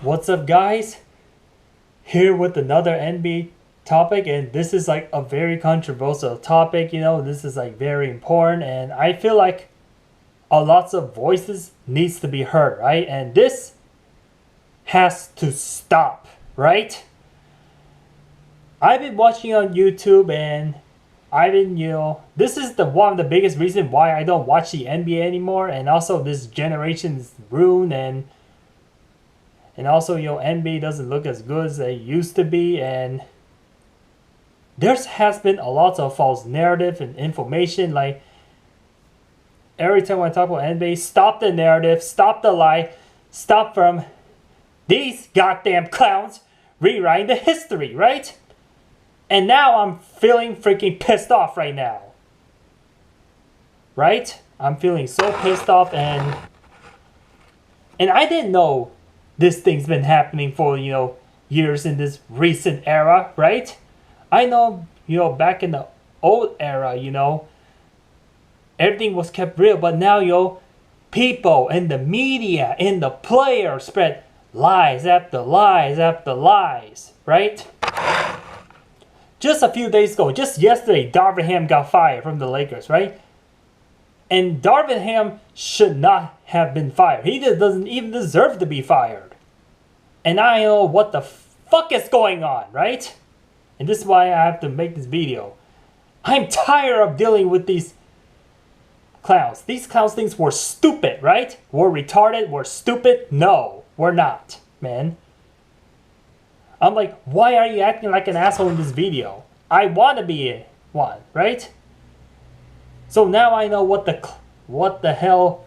What's up, guys? Here with another NBA topic, and this is like a very controversial topic. This is like very important, and I feel like a lots of voices needs to be heard, right? And this has to stop, right? I've been watching on YouTube, and I've been, this is the one of the biggest reason why I don't watch the NBA anymore, and also this generation is ruined, and also, NBA doesn't look as good as they used to be, and there has been a lot of false narrative and information. Like, every time I talk about NBA, stop the narrative, stop the lie, stop from these goddamn clowns rewriting the history, right? And now I'm feeling freaking pissed off right now. Right? I'm feeling so pissed off, and I didn't know this thing's been happening for, years in this recent era, right? I know, back in the old era, everything was kept real, but now, people and the media and the players spread lies after lies after lies, right? Just a few days ago, just yesterday, Darvin Ham got fired from the Lakers, right? And Darvin Ham should not have been fired. He just doesn't even deserve to be fired. And I know what the fuck is going on, right? And this is why I have to make this video. I'm tired of dealing with these clowns. These clowns things were stupid, right? We're retarded, we're stupid. No, we're not, man. I'm like, why are you acting like an asshole in this video? I want to be one, right? So now I know what the hell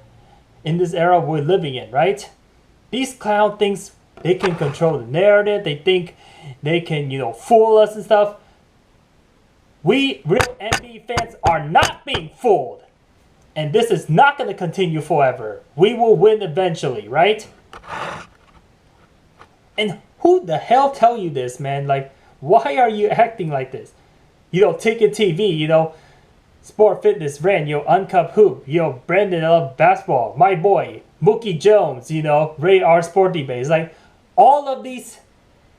in this era we're living in, right? These clown things, they can control the narrative. They think they can, fool us and stuff. We real NBA fans are not being fooled. And this is not going to continue forever. We will win eventually, right? And who the hell tell you this, man? Like, why are you acting like this? Ticket TV, Sport Fitness Ran, Uncut Hoop, Brandon Love Basketball, my boy, Mookie Jones, Ray R Sporty Base. Like, all of these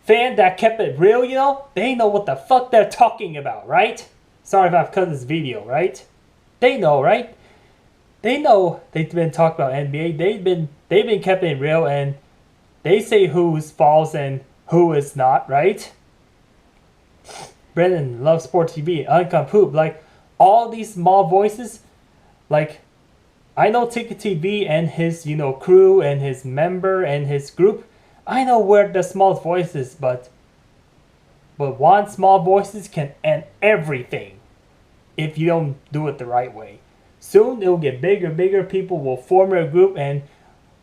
fans that kept it real, they know what the fuck they're talking about, right? Sorry if I've cut this video, right? They know, right? They know they've been talking about NBA. They've been kept it real, and they say who's false and who is not, right? Brendan loves Sport TV, Uncut Poop, like all these small voices, like I know Ticket TV and his, crew and his member and his group. I know where the small voices, but one small voices can end everything if you don't do it the right way. Soon it will get bigger, bigger. People will form a group, and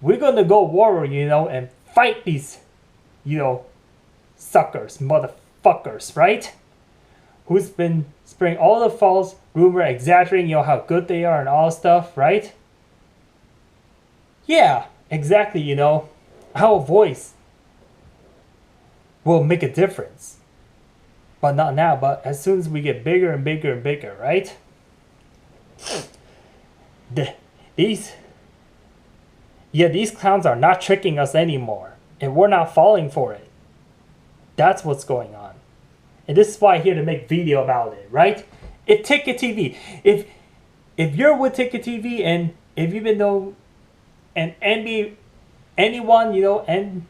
we're gonna go warrior, and fight these, suckers, motherfuckers, right? Who's been spreading all the false rumor, exaggerating, how good they are and all stuff, right? Yeah, exactly, our voice will make a difference. But not now, but as soon as we get bigger and bigger and bigger, right? These clowns are not tricking us anymore, and we're not falling for it. That's what's going on. And this is why I'm here to make video about it, right? If Ticket TV, if you're with Ticket TV, and if you've been an NBA, anyone, real NBA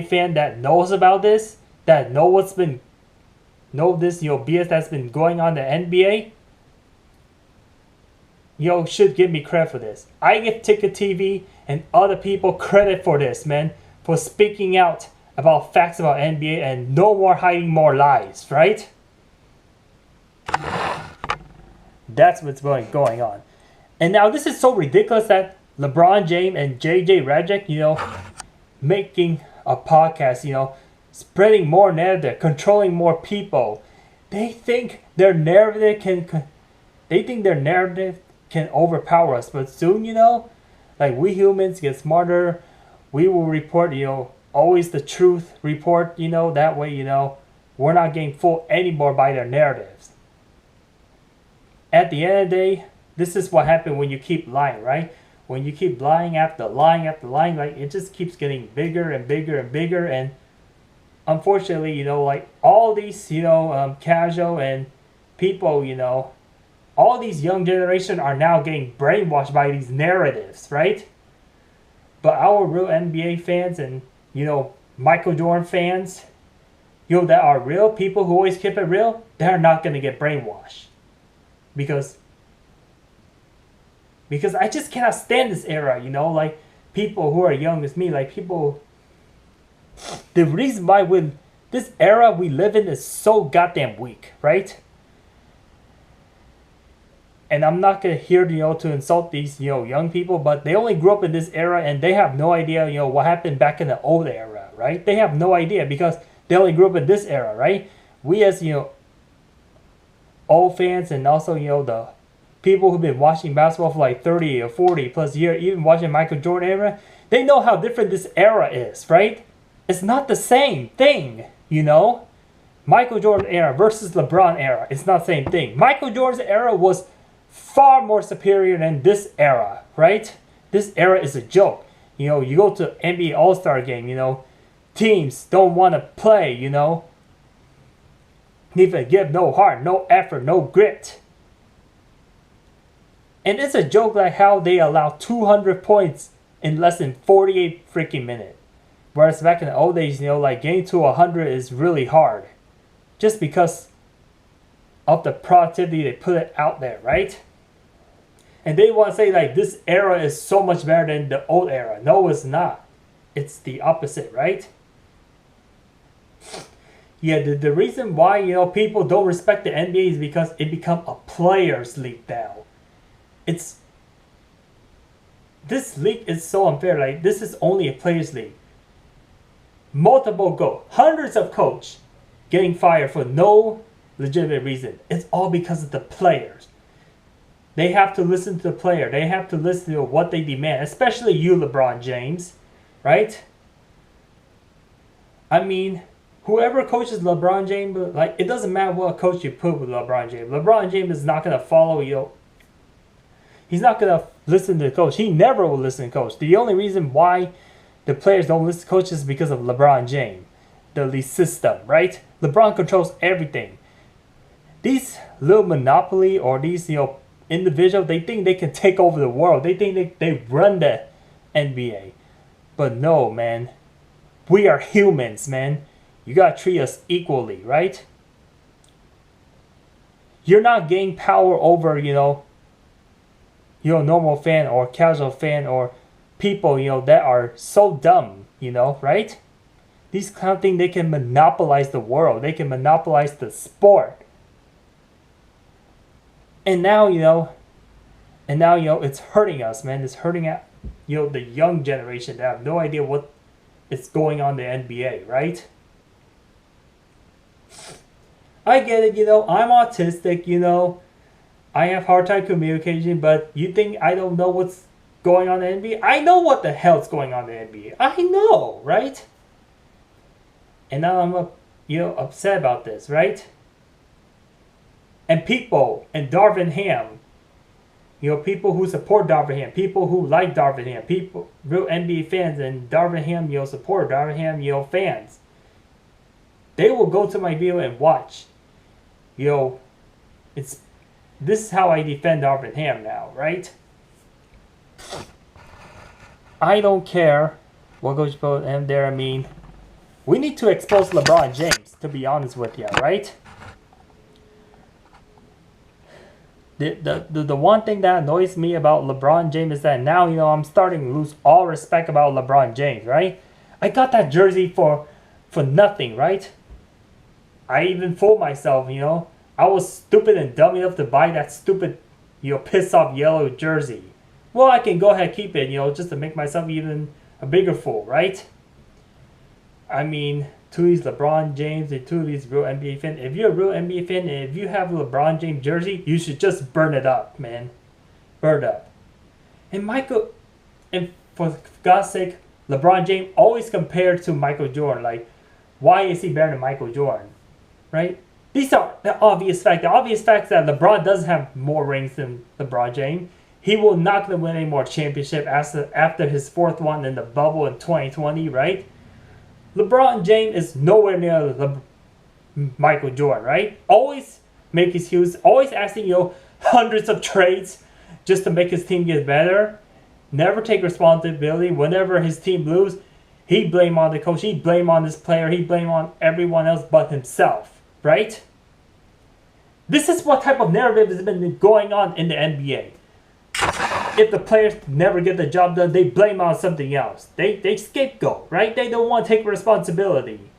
fan that knows about this, that know this, BS that's been going on in the NBA, should give me credit for this. I give Ticket TV and other people credit for this, man, for speaking out about facts about NBA and no more hiding more lies, right? That's what's going on. And now this is so ridiculous that LeBron James and JJ Redick, making a podcast, spreading more narrative, controlling more people. They think their narrative can overpower us, but soon, like we humans get smarter, we will report, always the truth report, that way, we're not getting fooled anymore by their narratives. At the end of the day, this is what happens when you keep lying, right? when you keep lying after lying after lying, like it just keeps getting bigger and bigger and bigger. And unfortunately, you know, like all these, you know, casual and people, you know, all these young generation are now getting brainwashed by these narratives, right? But our real NBA fans and, you know, Michael Jordan fans, you know, that are real people who always keep it real, they're not going to get brainwashed. Because I just cannot stand this era, you know, like people who are young as me, like people, the reason why this era we live in is so goddamn weak, right? And I'm not gonna here, you know, to insult these, you know, young people, but they only grew up in this era and they have no idea, you know, what happened back in the old era, right? They have no idea because they only grew up in this era, right? We as, you know, old fans and also, you know, the people who've been watching basketball for like 30 or 40 plus years, even watching Michael Jordan era, they know how different this era is, right? It's not the same thing, you know? Michael Jordan era versus LeBron era, it's not the same thing. Michael Jordan's era was far more superior than this era, right? This era is a joke. You know, you go to NBA All-Star game, you know, teams don't want to play, you know. Even give no heart, no effort, no grit. And it's a joke like how they allow 200 points in less than 48 freaking minutes. Whereas back in the old days, you know, like getting to 100 is really hard. Just because of the productivity they put it out there, right? And they want to say like this era is so much better than the old era. No, it's not. It's the opposite, right? Yeah, the reason why, you know, people don't respect the NBA is because it become a players' league now. This league is so unfair. Like this is only a players' league. Multiple hundreds of coach getting fired for no legitimate reason. It's all because of the players. They have to listen to the player. They have to listen to what they demand, especially you, LeBron James, right? I mean, whoever coaches LeBron James, like it doesn't matter what coach you put with LeBron James. LeBron James is not gonna follow you. He's not gonna listen to the coach. He never will listen to the coach. The only reason why the players don't listen to coaches is because of LeBron James, the league system, right? LeBron controls everything. These little monopoly or these, you know, individual, they think they can take over the world. They think they run the NBA. But no, man. We are humans, man. You gotta treat us equally, right? You're not gaining power over, you know, normal fan or casual fan or people, you know, that are so dumb, you know, right? These kind of things, they can monopolize the world. They can monopolize the sport. And now, you know, it's hurting us, man. It's hurting, you know, the young generation that have no idea what is going on in the NBA, right? I get it, you know, I'm autistic, you know. I have hard time communicating, but you think I don't know what's going on in the NBA? I know what the hell's going on in the NBA. I know, right? And now I'm, you know, upset about this, right? And people and Darvin Ham, you know, people who support Darvin Ham, people who like Darvin Ham, people, real NBA fans and Darvin Ham, you know, support Darvin Ham, you know, fans. They will go to my video and watch. You know, this is how I defend Darvin Ham now, right? I don't care what goes on there. I mean, we need to expose LeBron James, to be honest with you, right? The one thing that annoys me about LeBron James is that now, you know, I'm starting to lose all respect about LeBron James, right? I got that jersey for nothing, right? I even fooled myself, you know. I was stupid and dumb enough to buy that stupid, you know, piss off yellow jersey. Well, I can go ahead and keep it, you know, just to make myself even a bigger fool, right? I mean, to these LeBron James and to these real NBA fans, if you're a real NBA fan and if you have a LeBron James jersey, you should just burn it up, man. Burn it up. And for God's sake, LeBron James always compared to Michael Jordan. Like, why is he better than Michael Jordan? Right? These are the obvious facts. The obvious fact is that LeBron doesn't have more rings than LeBron James. He will not gonna win any more championship after his fourth one in the bubble in 2020, right? LeBron James is nowhere near Michael Jordan, right? Always make excuses, always asking hundreds of trades just to make his team get better. Never take responsibility. Whenever his team lose, he blame on the coach, he blame on this player, he blame on everyone else but himself, right? This is what type of narrative has been going on in the NBA. If the players never get the job done, they blame on something else. They scapegoat, right? They don't want to take responsibility.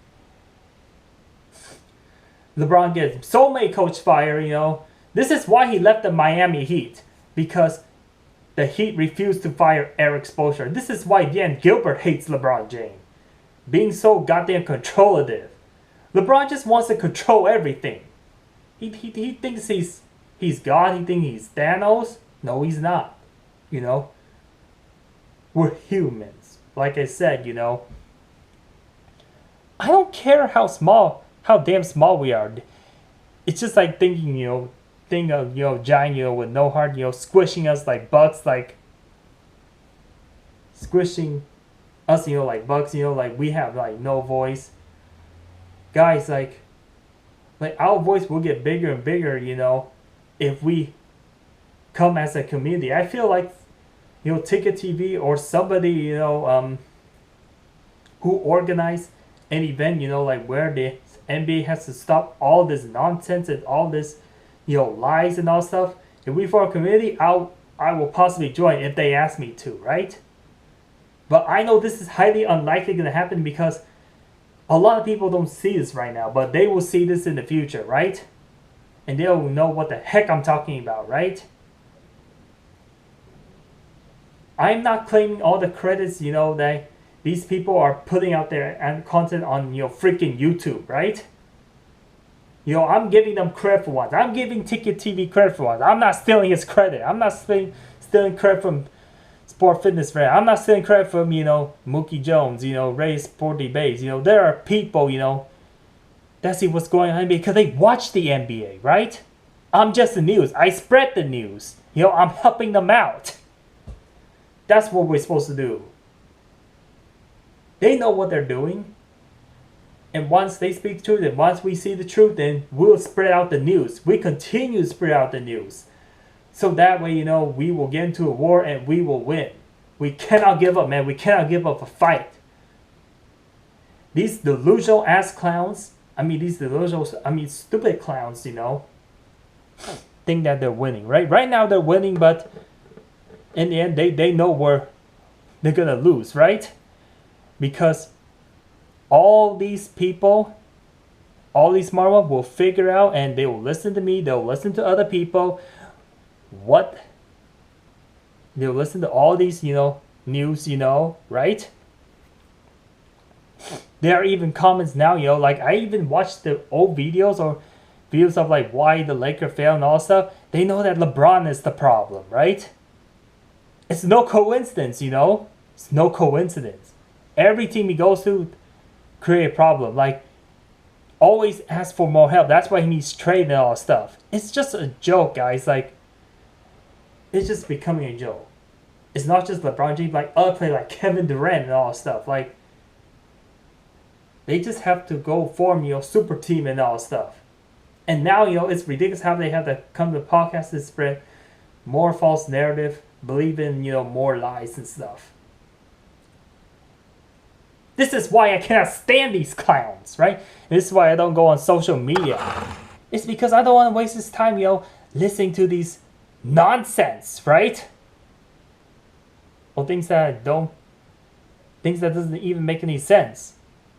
LeBron gets so many coach fire, This is why he left the Miami Heat. Because the Heat refused to fire Eric Spoelstra. This is why Dan Gilbert hates LeBron James. Being so goddamn controlative. LeBron just wants to control everything. He thinks he's God. He thinks he's Thanos. No, he's not. We're humans. Like I said, I don't care how damn small we are. It's just like thinking, of giant, with no heart, squishing us like bugs, like squishing us, like bugs, like we have like no voice. Guys, like our voice will get bigger and bigger, if we come as a community. I feel like, Ticket TV or somebody, who organize an event, like where the NBA has to stop all this nonsense and all this, lies and all stuff. If we form a community, I will possibly join if they ask me to, right? But I know this is highly unlikely going to happen because a lot of people don't see this right now, but they will see this in the future, right? And they'll know what the heck I'm talking about, right? I'm not claiming all the credits, that these people are putting out their content on, freaking YouTube, right? I'm giving them credit for once. I'm giving Ticket TV credit for once. I'm not stealing his credit. I'm not stealing credit from Sport Fitness Friend. I'm not stealing credit from, Mookie Jones, Ray Sporty Bays. There are people, that see what's going on because they watch the NBA, right? I'm just the news. I spread the news. I'm helping them out. That's what we're supposed to do. They know what they're doing. And once they speak the truth, and once we see the truth, then we'll spread out the news. We continue to spread out the news. So that way, we will get into a war and we will win. We cannot give up, man. We cannot give up a fight. These delusional ass clowns, stupid clowns, think that they're winning, right? Right now they're winning, but in the end, they know where they're going to lose, right? Because all these people, all these smart ones will figure out and they will listen to me. They'll listen to other people. They'll listen to all these, news, right? There are even comments now, like I even watched the old videos or videos of like why the Lakers fail and all stuff. They know that LeBron is the problem, right? It's no coincidence, It's no coincidence. Every team he goes to create a problem. Like, always ask for more help. That's why he needs trade and all that stuff. It's just a joke, guys. Like, it's just becoming a joke. It's not just LeBron James, like other players like Kevin Durant and all that stuff. Like, they just have to go form, super team and all that stuff. And now, it's ridiculous how they have to come to the podcast to spread more false narrative, believe in, more lies and stuff. This is why I cannot stand these clowns, right? And this is why I don't go on social media. It's because I don't want to waste this time, listening to these nonsense, right? Or things that doesn't even make any sense.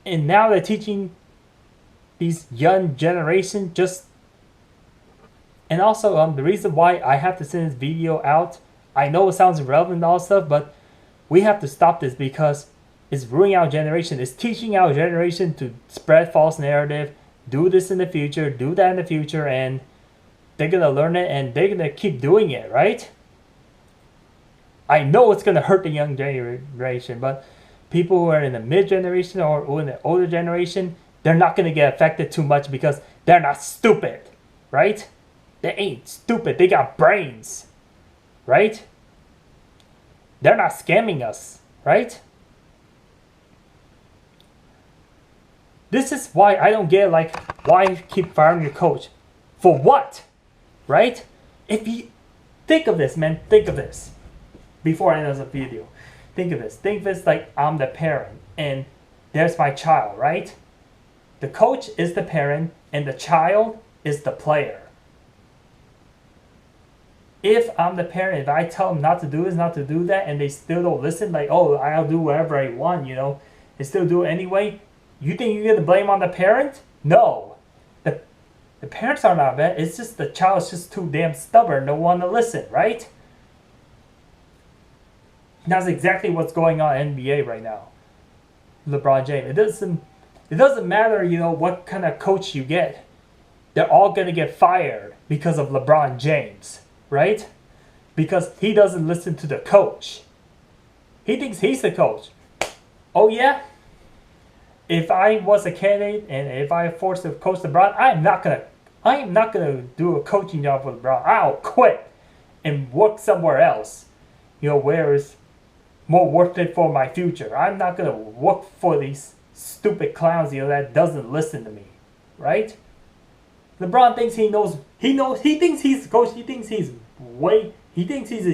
And now they're teaching these young generation and also the reason why I have to send this video out, I know it sounds irrelevant and all stuff, but we have to stop this because it's ruining our generation. It's teaching our generation to spread false narrative, do this in the future, do that in the future, and they're going to learn it and they're going to keep doing it, right? I know it's going to hurt the young generation, but people who are in the mid-generation or in the older generation, they're not going to get affected too much because they're not stupid, right? They ain't stupid. They got brains, right? They're not scamming us, right? This is why I don't get, like, why keep firing your coach? For what? Right? If you think of this, man, think of this. Before I end the video, think of this. Think of this like I'm the parent and there's my child, right? The coach is the parent and the child is the player. If I'm the parent, if I tell them not to do this, not to do that, and they still don't listen, like, oh, I'll do whatever I want, you know, they still do it anyway, you think you get the blame on the parent? No. The parents are not bad. It's just the child's just too damn stubborn, don't want to listen, right? That's exactly what's going on in NBA right now. LeBron James. It doesn't matter, you know, what kind of coach you get. They're all gonna get fired because of LeBron James, right? Because he doesn't listen to the coach. He thinks he's the coach. Oh yeah? If I was a candidate and if I forced to coach LeBron, I am not gonna do a coaching job for LeBron. I'll quit and work somewhere else. You know, where is more worth it for my future. I'm not gonna work for these stupid clowns, you know, that doesn't listen to me, right? LeBron thinks he knows. He thinks he's the coach. He thinks he's a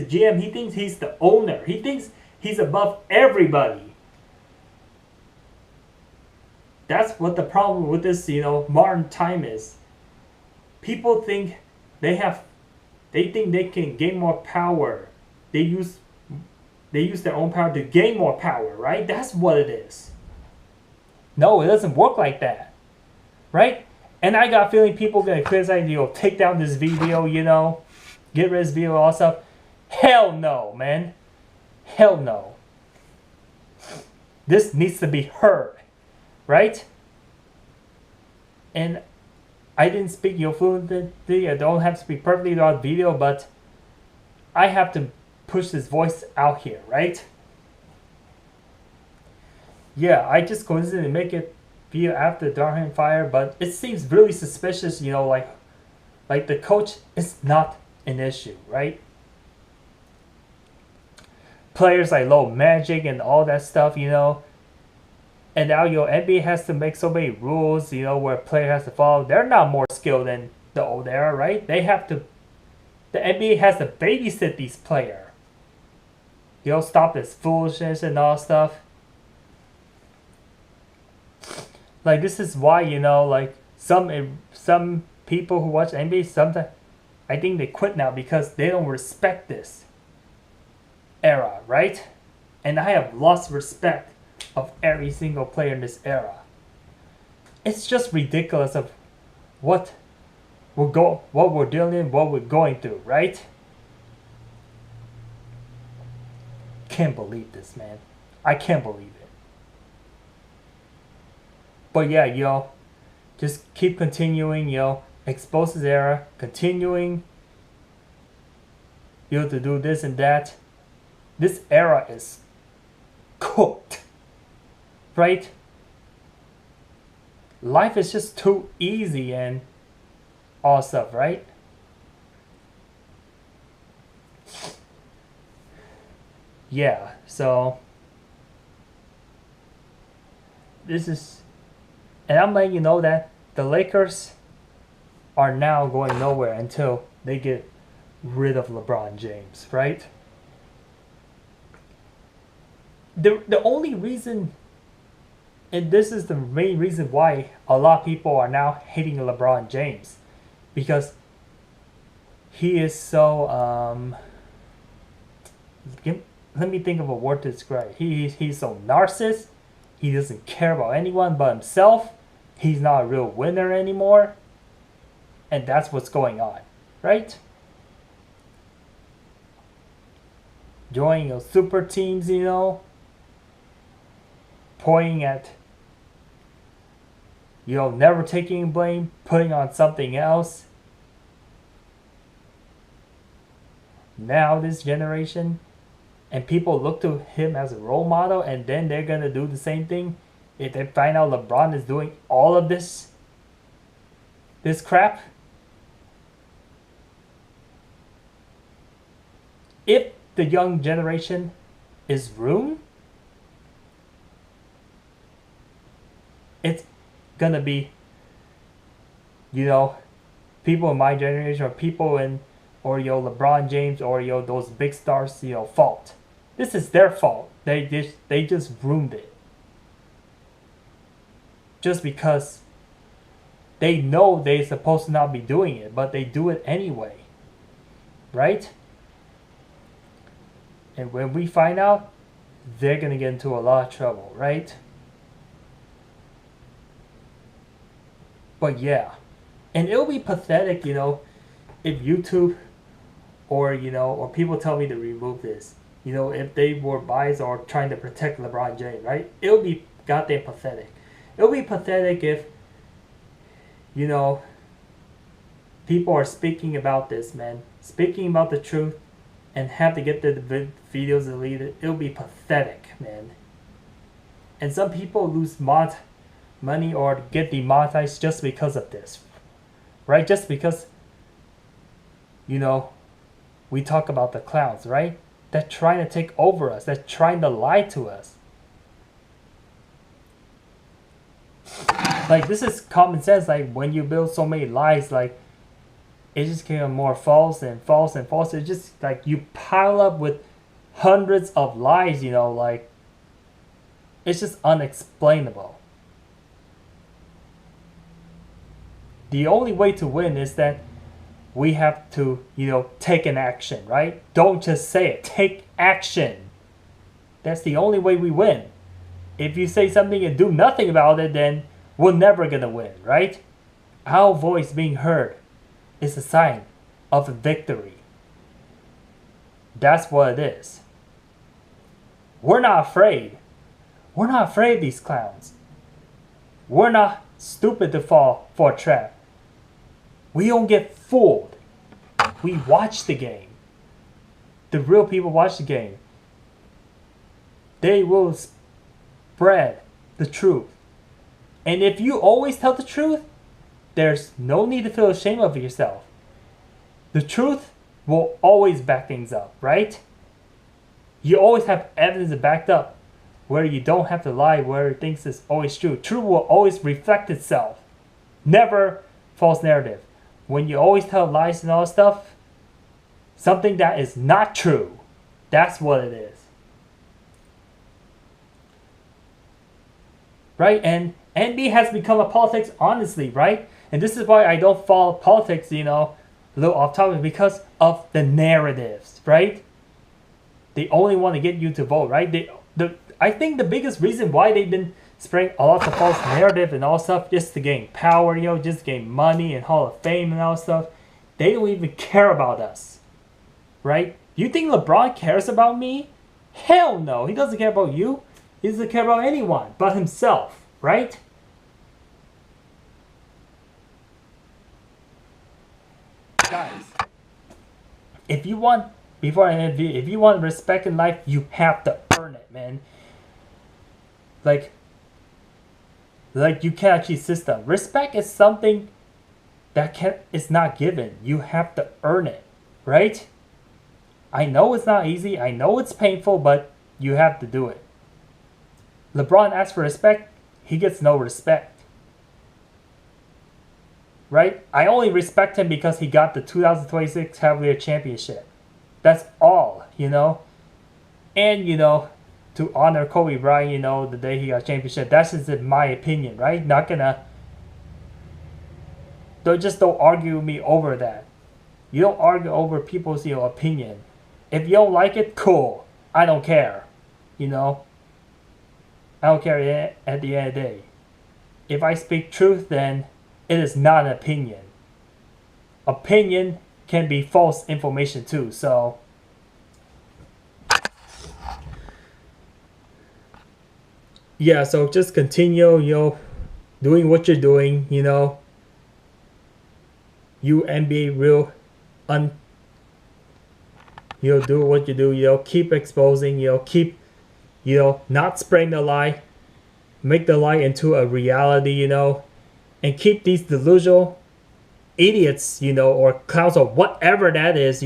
GM. He thinks he's the owner. He thinks he's above everybody. That's what the problem with this, you know, modern time is. People think they think they can gain more power. They use their own power to gain more power, right? That's what it is. No, it doesn't work like that, right? And I got a feeling people are going to criticize, you know, take down this video, you know, get rid of this video, all stuff. Hell no, man. Hell no. This needs to be heard, right? And I didn't speak, you know, fluently. I don't have to speak perfectly throughout the video, but I have to push this voice out here, right? Yeah, I just coincidentally make it video after Darhan fire, but it seems really suspicious, you know, like the coach is not an issue, right? Players like Low Magic and all that stuff, you know. And now your NBA has to make so many rules, you know, where a player has to follow. They're not more skilled than the old era, right? They have to. The NBA has to babysit these players. You know, stop this foolishness and all stuff. Like, this is why, you know, like some people who watch NBA, sometimes I think they quit now because they don't respect this era, right? And I have lost respect of every single player in this era. It's just ridiculous of what we're dealing, what we're going through, right? Can't believe this, man. I can't believe it. But yeah, yo, just keep continuing, yo, expose this era, continuing, you know, to do this and that. This era is cooked, right? Life is just too easy and all stuff, right? Yeah, so this is, and I'm letting you know that the Lakers are now going nowhere until they get rid of LeBron James, right? The only reason, and this is the main reason why a lot of people are now hating LeBron James, because he is so let me think of a word to describe. He's so narcissist. He doesn't care about anyone but himself. He's not a real winner anymore. And that's what's going on, right? Joining those super teams, you know, pointing at, you know, never taking blame, putting on something else. Now this generation, and people look to him as a role model, and then they're going to do the same thing if they find out LeBron is doing all of this crap. If the young generation is room, it's gonna be, you know, people in my generation or people in, or LeBron James or those big stars, fault. This is their fault. They just ruined it. Just because they know they're supposed to not be doing it, but they do it anyway. Right? And when we find out, they're going to get into a lot of trouble, right? But yeah. And it'll be pathetic, if YouTube or people tell me to remove this. If they were biased or trying to protect LeBron James, right? It'll be goddamn pathetic. It'll be pathetic if, people are speaking about this, man. Speaking about the truth and have to get the videos deleted. It'll be pathetic, man. And some people lose money or get demonetized just because of this. Right? Just because, we talk about the clowns, right? They're trying to take over us. They're trying to lie to us. Like, this is common sense. Like, when you build so many lies, like, it just became more false and false and false. It's just like you pile up with hundreds of lies, like, it's just unexplainable. The only way to win is that we have to, take an action, right? Don't just say it. Take action. That's the only way we win. If you say something and do nothing about it, then we're never going to win, right? Our voice being heard is a sign of a victory. That's what it is. We're not afraid. We're not afraid of these clowns. We're not stupid to fall for a trap. We don't get fooled. We watch the game. The real people watch the game. They will spread the truth. And if you always tell the truth, there's no need to feel ashamed of yourself. The truth will always back things up, right? You always have evidence to back up where you don't have to lie, where things is always true. Truth will always reflect itself. Never false narrative. When you always tell lies and all stuff, something that is not true, that's what it is. Right? And NBA has become a politics, honestly, right? And this is why I don't follow politics, a little off topic, because of the narratives, right? They only want to get you to vote, right? I think the biggest reason why they've been spreading a lot of false narrative and all stuff just to gain power, just to gain money and Hall of Fame and all stuff. They don't even care about us, right? You think LeBron cares about me? Hell no, he doesn't care about you. He doesn't care about anyone but himself, right? Guys, if you want, before I end the video, if you want respect in life, you have to earn it, man. Like you can't achieve system. Respect is something that is not given. You have to earn it, right? I know it's not easy. I know it's painful, but you have to do it. LeBron asks for respect. He gets no respect. Right? I only respect him because he got the 2026 Cavalier Championship. That's all, And, to honor Kobe Bryant, the day he got championship. That's just in my opinion, right? Not gonna... Don't argue with me over that. You don't argue over people's, opinion. If you don't like it, cool. I don't care. I don't care at the end of the day. If I speak truth, then it is not an opinion. Opinion can be false information too, so... Yeah, so just continue, doing what you're doing, You NBA real do what you do, keep exposing, keep, not spreading the lie. Make the lie into a reality, and keep these delusional idiots, or clowns or whatever that is,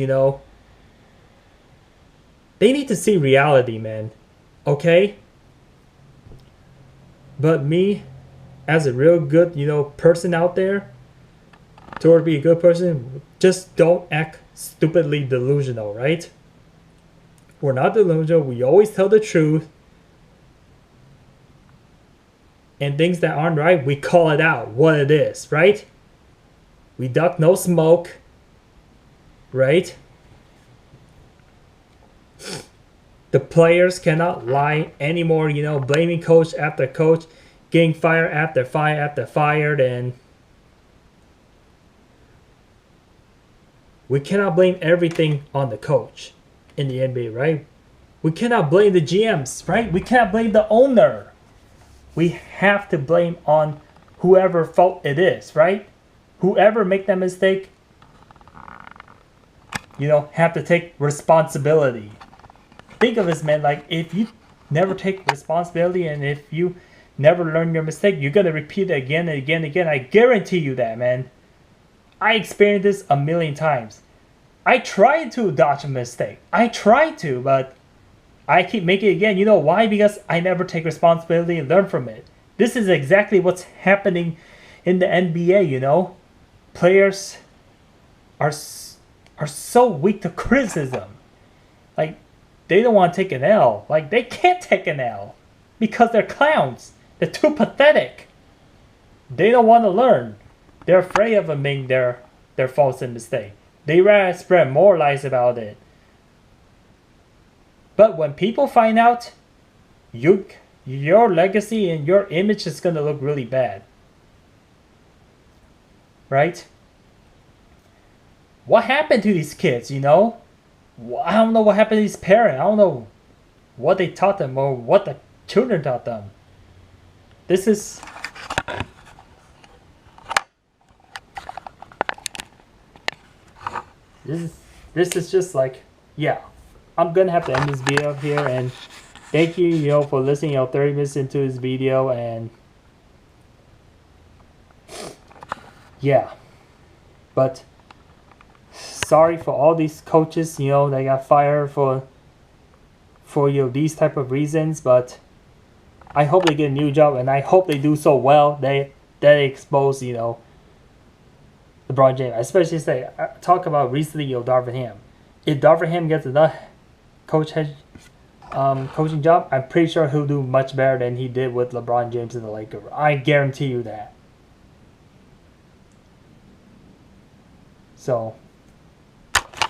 they They need to see reality, man. Okay? But me, as a real good, person out there, to be a good person, just don't act stupidly delusional, right? We're not delusional. We always tell the truth. And things that aren't right, we call it out what it is, right? We duck no smoke, right? The players cannot lie anymore, blaming coach after coach, getting fire after fire after fired, and we cannot blame everything on the coach in the NBA, right? We cannot blame the GMs, right? We cannot blame the owner. We have to blame on whoever fault it is, right? Whoever make that mistake, have to take responsibility. Think of this, man, like if you never take responsibility and if you never learn your mistake, you're going to repeat it again and again and again. I guarantee you that, man. I experienced this a million times. I tried to dodge a mistake. I tried to, but I keep making it again. You know why? Because I never take responsibility and learn from it. This is exactly what's happening in the NBA, Players are so weak to criticism. Like, they don't want to take an L. Like, they can't take an L because they're clowns. They're too pathetic. They don't want to learn. They're afraid of admitting their faults and mistakes. They rather spread more lies about it. But when people find out, your legacy and your image is going to look really bad. Right? What happened to these kids, I don't know what happened to these parents. I don't know what they taught them or what the children taught them. This is just like, yeah. I'm gonna have to end this video up here, and thank you, for listening 30 minutes into this video, and yeah. But sorry for all these coaches, they got fired for these type of reasons, but I hope they get a new job, and I hope they do so well they expose, LeBron James. Especially talk about recently, Darvin Ham. If Darvin Ham gets another coaching job, I'm pretty sure he'll do much better than he did with LeBron James and the Lakers. I guarantee you that. So